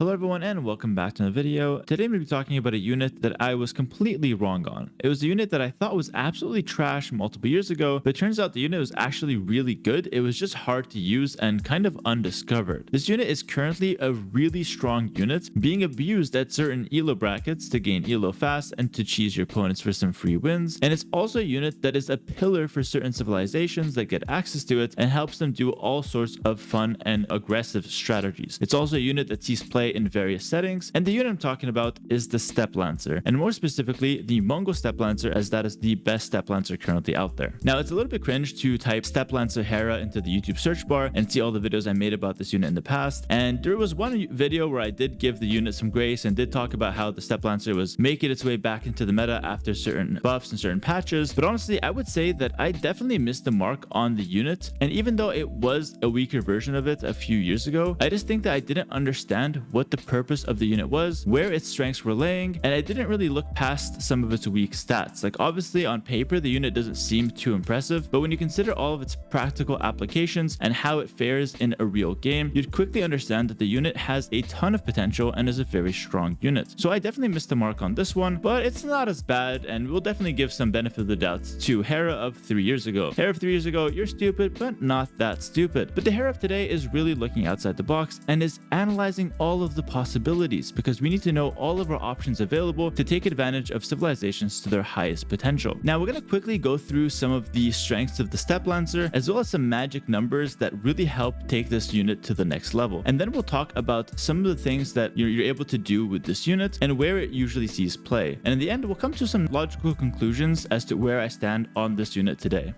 Hello everyone and welcome back to the video. Today I'm going to be talking about a unit that I was completely wrong on. It was a unit that I thought was absolutely trash multiple years ago, but it turns out the unit was actually really good. It was just hard to use and kind of undiscovered. This unit is currently a really strong unit, being abused at certain elo brackets to gain elo fast and to cheese your opponents for some free wins. And it's also a unit that is a pillar for certain civilizations that get access to it and helps them do all sorts of fun and aggressive strategies. It's also a unit that sees play in various settings, and the unit I'm talking about is the Steppe Lancer, and more specifically the Mongol Steppe Lancer, as that is the best Steppe Lancer currently out there. Now it's a little bit cringe to type Steppe Lancer Hera into the YouTube search bar and see all the videos I made about this unit in the past, and there was one video where I did give the unit some grace and did talk about how the Steppe Lancer was making its way back into the meta after certain buffs and certain patches, but honestly I would say that I definitely missed the mark on the unit, and even though it was a weaker version of it a few years ago, I just think that I didn't understand what the purpose of the unit was, where its strengths were laying, and I didn't really look past some of its weak stats. Like obviously on paper the unit doesn't seem too impressive, but when you consider all of its practical applications and how it fares in a real game, you'd quickly understand that the unit has a ton of potential and is a very strong unit. So I definitely missed the mark on this one, but it's not as bad, and we'll definitely give some benefit of the doubt to Hera of 3 years ago. Hera of 3 years ago, you're stupid, but not that stupid. But the Hera of today is really looking outside the box and is analyzing all of the possibilities, because we need to know all of our options available to take advantage of civilizations to their highest potential. Now we're going to quickly go through some of the strengths of the Steppe Lancer, as well as some magic numbers that really help take this unit to the next level. And then we'll talk about some of the things that you're able to do with this unit and where it usually sees play. And in the end, we'll come to some logical conclusions as to where I stand on this unit today.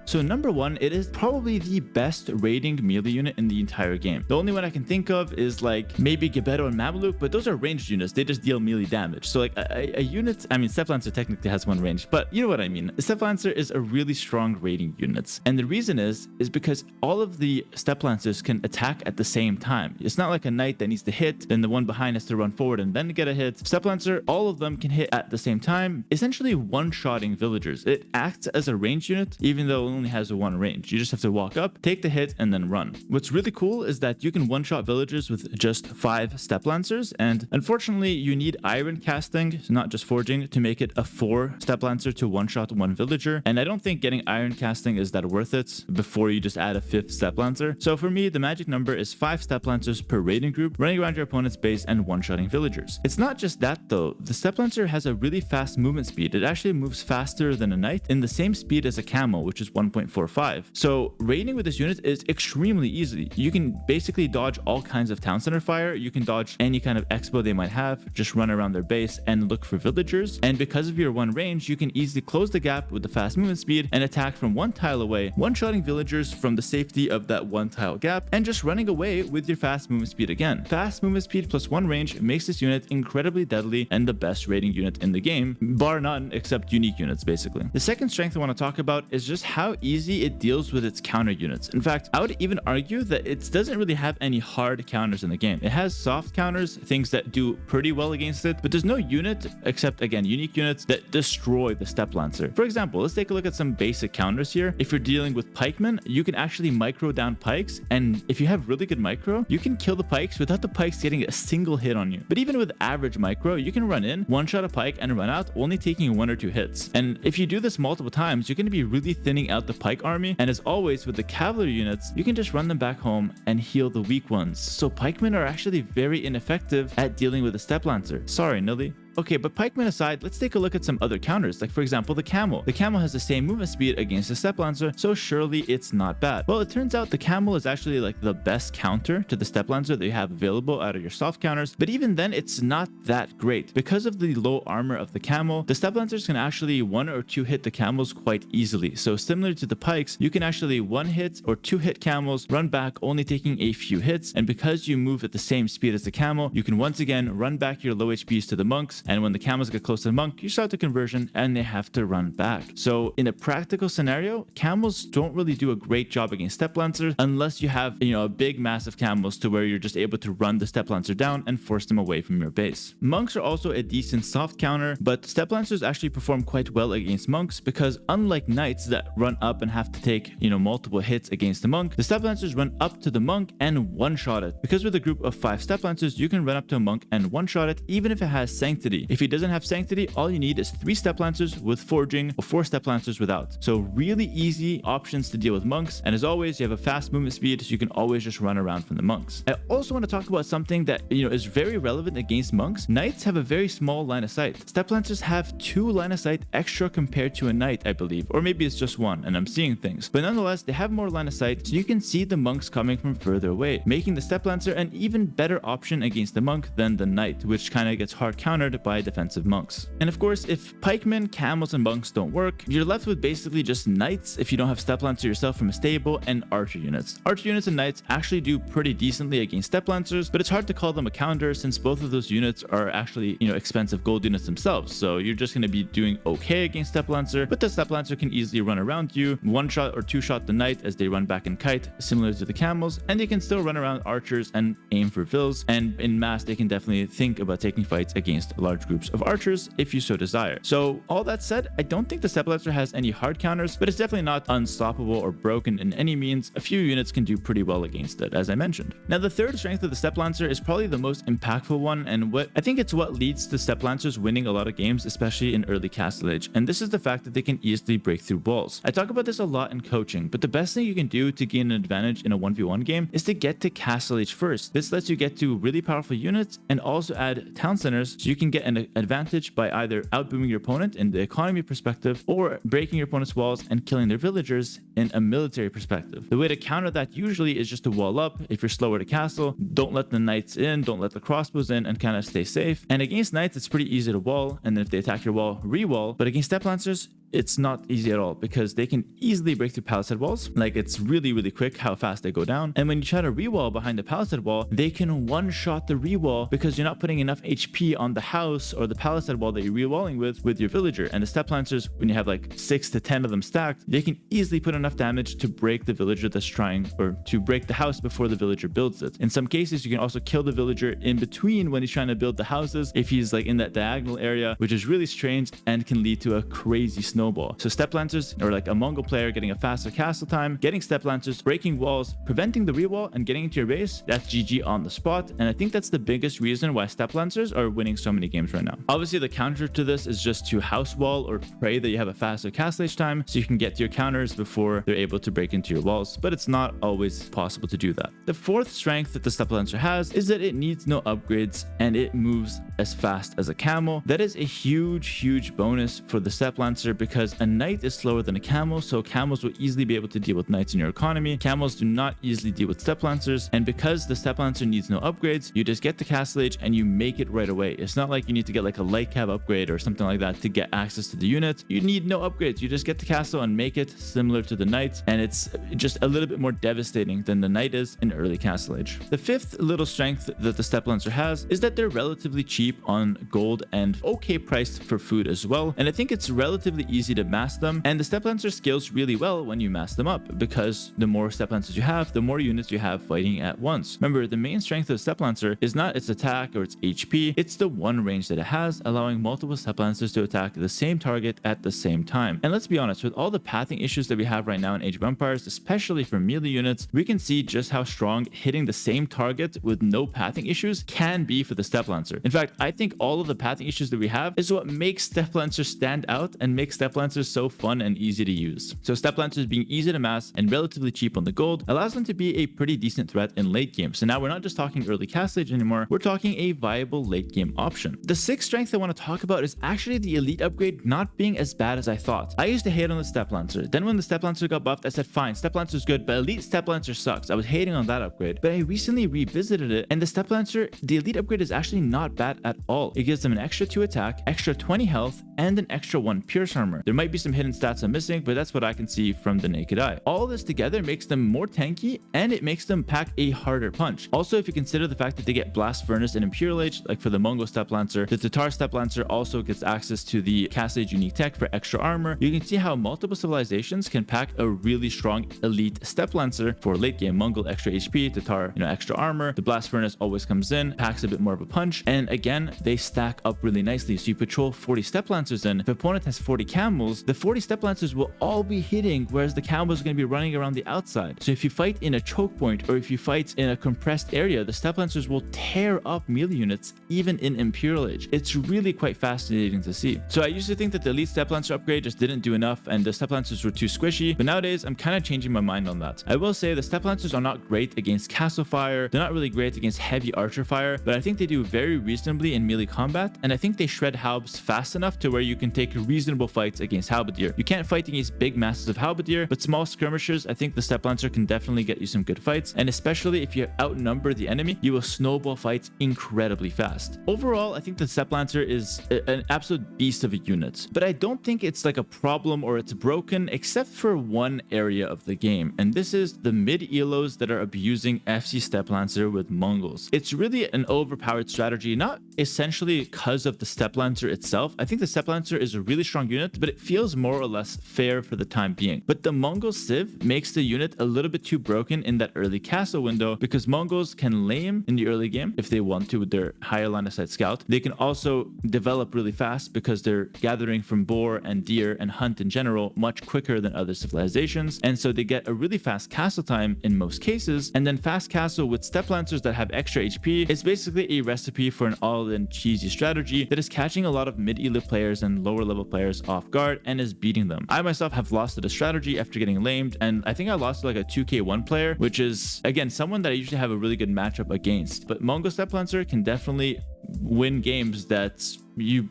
So number one, it is probably the best raiding melee unit in the entire game. The only one I can think of is like maybe Gebetto and Mameluke, but those are ranged units. They just deal melee damage. So like a unit, I mean, Steppe Lancer technically has one range, but you know what I mean. The Steppe Lancer is a really strong raiding unit. And the reason is because all of the Steppe Lancers can attack at the same time. It's not like a knight that needs to hit, then the one behind has to run forward and then get a hit. Steppe Lancer, all of them can hit at the same time, essentially one-shotting villagers. It acts as a ranged unit, even though it only has one range. You just have to walk up, take the hit, and then run. What's really cool is that you can one-shot villagers with just 5 Steppe Lancers, and unfortunately you need iron casting, not just forging, to make it a 4 Steppe Lancer to one-shot one villager, and I don't think getting iron casting is that worth it before you just add a 5th Steppe Lancer. So for me, the magic number is 5 Steppe Lancers per raiding group, running around your opponent's base and one-shotting villagers. It's not just that though. The Steppe Lancer has a really fast movement speed. It actually moves faster than a knight in the same speed as a camel, which is 1.45. So raiding with this unit is extremely easy. You can basically dodge all kinds of town center fire. You can dodge any kind of expo they might have, just run around their base and look for villagers. And because of your one range, you can easily close the gap with the fast movement speed and attack from one tile away, one-shotting villagers from the safety of that one tile gap and just running away with your fast movement speed again. Fast movement speed plus 1 range makes this unit incredibly deadly and the best raiding unit in the game, bar none except unique units basically. The second strength I want to talk about is just how easy it deals with its counter units. In fact, I would even argue that it doesn't really have any hard counters in the game. It has soft counters, things that do pretty well against it, but there's no unit, except again unique units, that destroy the Steppe Lancer. For example, let's take a look at some basic counters here. If you're dealing with pikemen, you can actually micro down pikes, and if you have really good micro, you can kill the pikes without the pikes getting a single hit on you. But even with average micro, you can run in, one-shot a pike and run out, only taking 1 or 2 hits. And if you do this multiple times, you're going to be really thinning out the pike army, and as always with the cavalry units, you can just run them back home and heal the weak ones. So pikemen are actually very ineffective at dealing with the Steppe Lancer. Sorry, Nilly. Okay, but pikemen aside, let's take a look at some other counters, like for example the camel. The camel has the same movement speed against the Steppe Lancer, so surely it's not bad. Well, it turns out the camel is actually like the best counter to the Steppe Lancer that you have available out of your soft counters, but even then it's not that great. Because of the low armor of the camel, the Steppe Lancers can actually 1 or 2 hit the camels quite easily. So similar to the pikes, you can actually 1 hit or 2 hit camels, run back only taking a few hits, and because you move at the same speed as the camel, you can once again run back your low HPs to the monks, monks, and when the camels get close to the monk, you start the conversion and they have to run back. So in a practical scenario, camels don't really do a great job against step lancers unless you have, a big massive camels to where you're just able to run the step lancer down and force them away from your base. Monks are also a decent soft counter, but step lancers actually perform quite well against monks because unlike knights that run up and have to take, multiple hits against the monk, the step lancers run up to the monk and one-shot it. Because with a group of 5 step lancers, you can run up to a monk and one-shot it even if it has sanctity. If it doesn't have sanctity, all you need is 3 step lancers with forging or 4 step lancers without. So really easy options to deal with monks, and as always, you have a fast movement speed, so you can always just run around from the monks. I also want to talk about something that is very relevant against monks. Knights have a very small line of sight. Step lancers have 2 line of sight extra compared to a knight, I believe, or maybe it's just 1 and I'm seeing things, but nonetheless they have more line of sight, so you can see the monks coming from further away, making the step lancer an even better option against the monk than the knight, which kind of gets hard countered by defensive monks. And of course, if pikemen, camels, and monks don't work, you're left with basically just knights if you don't have step lancer yourself from a stable, and archer units. Archer units and knights actually do pretty decently against step lancers, but it's hard to call them a counter since both of those units are actually expensive gold units themselves. So you're just going to be doing okay against step lancer, but the step lancer can easily run around you, 1-shot or 2-shot the knight as they run back and kite, similar to the camels, and they can still run around archers and aim for vills, and in mass they can definitely think about taking fights against large groups of archers if you so desire. So all that said, I don't think the step lancer has any hard counters, but it's definitely not unstoppable or broken in any means. A few units can do pretty well against it, as I mentioned. Now the third strength of the step lancer is probably the most impactful one, and I think it's what leads to step lancers winning a lot of games, especially in early Castle Age, and this is the fact that they can easily break through walls. I talk about this a lot in coaching, but the best thing you can do to gain an advantage in a 1v1 game is to get to Castle Age first. This lets you get to really powerful units and also add town centers, so you can get an advantage by either outbooming your opponent in the economy perspective or breaking your opponent's walls and killing their villagers in a military perspective. The way to counter that usually is just to wall up. If you're slower to castle, don't let the knights in, don't let the crossbows in, and kind of stay safe. And against knights, it's pretty easy to wall, and then if they attack your wall, re-wall. But against step lancers, it's not easy at all because they can easily break through palisade walls. Like, it's really, really quick how fast they go down. And when you try to re-wall behind the palisade wall, they can one-shot the re-wall because you're not putting enough HP on the house or the palisade wall that you're re-walling with your villager. And the step lancers, when you have like 6 to 10 of them stacked, they can easily put enough damage to break the villager that's trying, or to break the house before the villager builds it. In some cases, you can also kill the villager in between when he's trying to build the houses, if he's like in that diagonal area, which is really strange and can lead to a crazy snowball. So step lancers, or like a Mongol player getting a faster castle time, getting step lancers, breaking walls, preventing the re-wall, and getting into your base, that's GG on the spot. And I think that's the biggest reason why step lancers are winning so many games right now. Obviously, the counter to this is just to house wall or pray that you have a faster castle age time so you can get to your counters before they're able to break into your walls, but it's not always possible to do that. The fourth strength that the step lancer has is that it needs no upgrades and it moves as fast as a camel. That is a huge bonus for the step lancer because a knight is slower than a camel, so camels will easily be able to deal with knights in your economy. Camels do not easily deal with step lancers, and because the step lancer needs no upgrades, you just get the castle age and you make it right away. It's not like you need to get like a light cab upgrade or something like that to get access to the unit. You need no upgrades. You just get the castle and make it similar to the knight, and it's just a little bit more devastating than the knight is in early castle age. The fifth little strength that the step lancer has is that they're relatively cheap on gold and okay priced for food as well, and I think it's relatively easy to mass them, and the step lancer scales really well when you mass them up because the more step lancers you have, the more units you have fighting at once. Remember, the main strength of the step lancer is not its attack or its HP, it's the one range that it has, allowing multiple step lancers to attack the same target at the same time. And let's be honest, with all the pathing issues that we have right now in Age of Empires, especially for melee units, we can see just how strong hitting the same target with no pathing issues can be for the step lancer. In fact, I think all of the pathing issues that we have is what makes step lancers stand out and makes step lancers so fun and easy to use. So step lancers being easy to mass and relatively cheap on the gold allows them to be a pretty decent threat in late game. So now we're not just talking early castle age anymore, we're talking a viable late game option. The sixth strength I want to talk about is actually the elite upgrade not being as bad as I thought. I used to hate on the step lancer. Then when the step lancer got buffed, I said fine, step lancer's good, but elite step lancer sucks. I was hating on that upgrade, but I recently revisited it, and the step lancer, the elite upgrade is actually not bad at all. It gives them an extra 2 attack, extra 20 health, and an extra 1 pierce armor. armor. There might be some hidden stats I'm missing, but that's what I can see from the naked eye. All this together makes them more tanky, and it makes them pack a harder punch. Also, if you consider the fact that they get Blast Furnace and Imperial Age, like for the Mongol Step Lancer, the Tatar Step Lancer also gets access to the Castle Age unique tech for extra armor. You can see how multiple civilizations can pack a really strong elite Step Lancer for late game. Mongol extra HP, Tatar, extra armor. The Blast Furnace always comes in, packs a bit more of a punch, and again, they stack up really nicely. So you patrol 40 Step Lancers in. If opponent has 40 camels, the 40 Step Lancers will all be hitting, whereas the camels are going to be running around the outside. So if you fight in a choke point, or if you fight in a compressed area, the Step Lancers will tear up melee units, even in Imperial Age. It's really quite fascinating to see. So I used to think that the Elite Step Lancer upgrade just didn't do enough, and the Step Lancers were too squishy, but nowadays I'm kind of changing my mind on that. I will say the Step Lancers are not great against castle fire, they're not really great against heavy archer fire, but I think they do very reasonably in melee combat, and I think they shred halbs fast enough to where you can take reasonable fights against halberdier. You can't fight against big masses of halberdier, but small skirmishers, I think the Step Lancer can definitely get you some good fights, and especially if you outnumber the enemy, you will snowball fights incredibly fast. Overall, I think the Step Lancer is an absolute beast of a unit, but I don't think it's like a problem or it's broken except for one area of the game, and this is the mid-elos that are abusing FC Step Lancer with Mongols. It's really an overpowered strategy, not essentially because of the Step Lancer itself. I think the Step Lancer is a really strong unit, but it feels more or less fair for the time being. But the Mongol Civ makes the unit a little bit too broken in that early castle window, because Mongols can lame in the early game if they want to with their higher line of sight scout. They can also develop really fast because they're gathering from boar and deer and hunt in general much quicker than other civilizations, and so they get a really fast castle time in most cases. And then fast castle with Step Lancers that have extra HP is basically a recipe for an all-in cheesy strategy that is catching a lot of mid-elo players and lower level players off guard and is beating them. I myself have lost to the strategy after getting lamed, and I think I lost to like a 2k1 player, which is again someone that I usually have a really good matchup against. But Mongol Step Lancer can definitely win games that you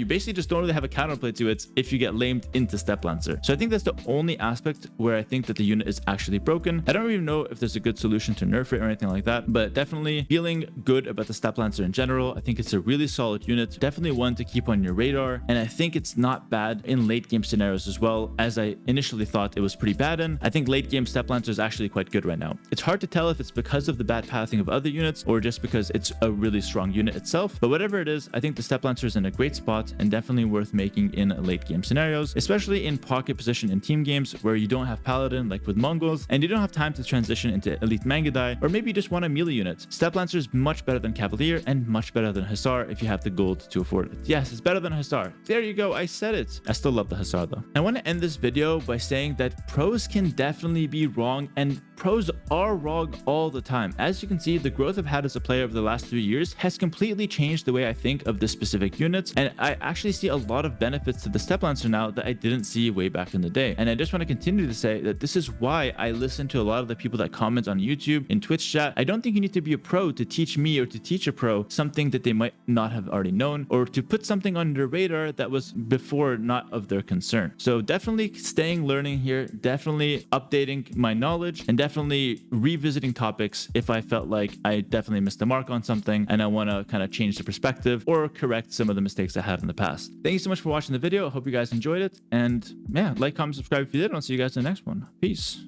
basically just don't really have a counterplay to it if you get lamed into Step Lancer. So I think that's the only aspect where I think that the unit is actually broken. I don't even know if there's a good solution to nerf it or anything like that, but definitely feeling good about the Step Lancer in general. I think it's a really solid unit, definitely one to keep on your radar, and I think it's not bad in late game scenarios as well, as I initially thought it was pretty bad in. I think late game Step Lancer is actually quite good right now. It's hard to tell if it's because of the bad pathing of other units or just because it's a really strong unit itself, but whatever it is, I think the Step Lancer is in a great spot and definitely worth making in late game scenarios, especially in pocket position in team games where you don't have Paladin like with Mongols and you don't have time to transition into Elite Mangudai, or maybe you just want a melee unit. Step Lancer is much better than Cavalier and much better than Hussar if you have the gold to afford it. Yes, it's better than Hussar. There you go, I said it. I still love the Hussar though. I want to end this video by saying that pros can definitely be wrong, and pros are wrong all the time. As you can see, the growth I've had as a player over the last 3 years has completely changed the way I think of this specific unit, and I actually see a lot of benefits to the Step Lancer now that I didn't see way back in the day. And I just want to continue to say that this is why I listen to a lot of the people that comment on YouTube, in Twitch chat. I don't think you need to be a pro to teach me or to teach a pro something that they might not have already known, or to put something on their radar that was before not of their concern. So definitely staying learning here, definitely updating my knowledge, and definitely revisiting topics if I felt like I definitely missed the mark on something and I want to kind of change the perspective or correct some of the mistakes I had in the past. Thank you so much for watching the video. I hope you guys enjoyed it, and yeah, like, comment, subscribe if you did, and I'll see you guys in the next one. Peace.